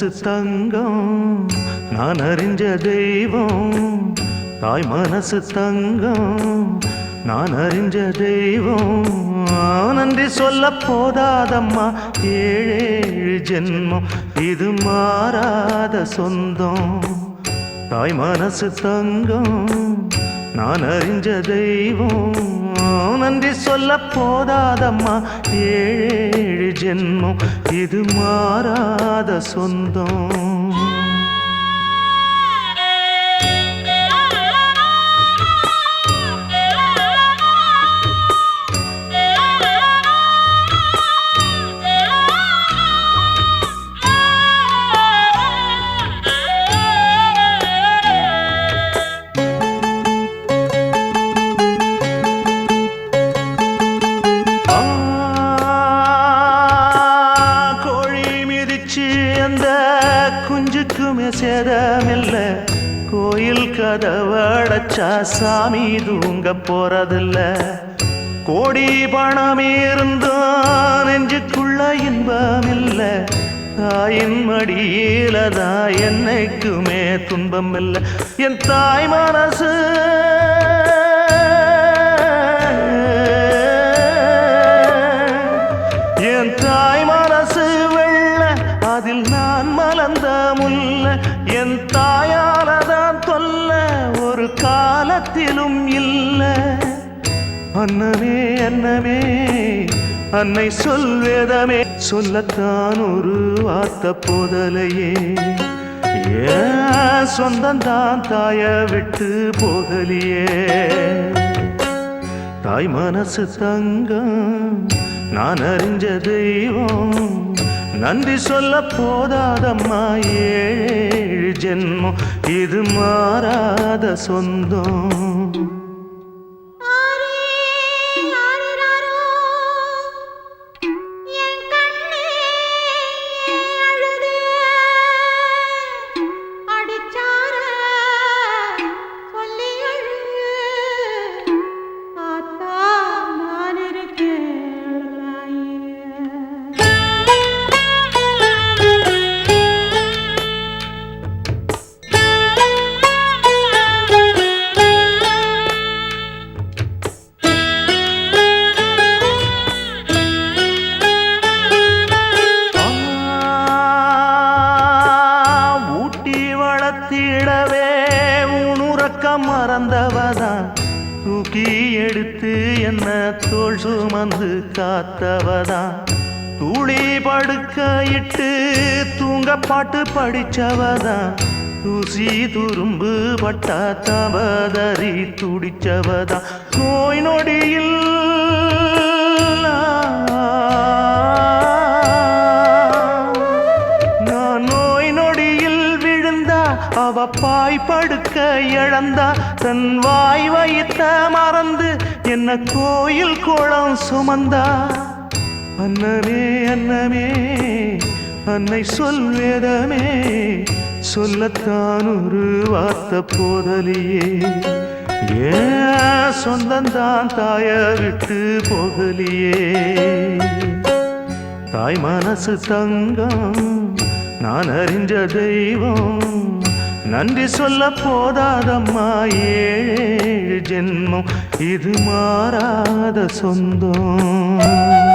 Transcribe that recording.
மனசு தங்கம் நான் அறிஞ்ச தெய்வம் தாய் மனசு தங்கம் நான் அறிஞ்ச தெய்வம் நன்றி சொல்ல போதாதம்மா ஏழேழு ஜென்மம் இது மாறாத சொந்தம் தாய் மனசு தங்கம் நான் அறிஞ்ச தெய்வம் நன்றி சொல்ல போதாதம்மா ஏழேழு ஜென்மம் இது மாறாத சொந்தம் குஞ்சுக்குமே சேதமில்ல கோயில் கதவடைச்சா சாமி தூங்க போறதில்ல கோடி பணம் இருந்தும் நெஞ்சுக்குள்ள இன்பமில்ல தாயின் மடியில தான் என்னைக்குமே துன்பம் இல்லை என் தாய் மனசு என் தாய் மனசு வெள்ள அதில் நான் மலர்ந்த முல்ல என் தாயாலதான் தொல்ல ஒரு காலத்திலும் இல்ல அன்னமே அன்னமே அன்னை சொல்வேதமே சொல்லத்தான் ஒரு வார்த்தை போதலையே ஏன் சொந்தந்தான் தாய விட்டு போகலியே தாய் மனசு தங்கம் நான் அறிஞ்ச தெய்வம் நன்றி சொல்ல போதாதம்மா ஏழு ஜென்மம் இது மாறாத சொந்தம் வளர்த்திடவே உணுறக்கம் மறந்தவதான் தூக்கி எடுத்து என்ன தோள் சுமந்து காத்தவதான் தூளி படுக்க இட்டு தூங்க பாட்டு படிச்சவதான் தூசி துரும்பு பட்டா தவதறி துடிச்சவதான் நோய் நொடியில் அவ பாய் படுக்க இழந்தா தன் வாய் வைத்த மறந்து என்ன கோயில் கோலம் சுமந்தா அன்னமே அன்னமே அன்னை சொல்வேதமே சொல்லத்தான் ஒரு வார்த்தை போதலியே ஏன் சொந்தந்தான் தாய விட்டு போகலியே தாய் மனசு தங்கம் நான் அறிஞ்ச தெய்வம் நன்றி சொல்ல போதாதம்மா ஏழு ஜென்மம் இது மாறாத சொந்தம்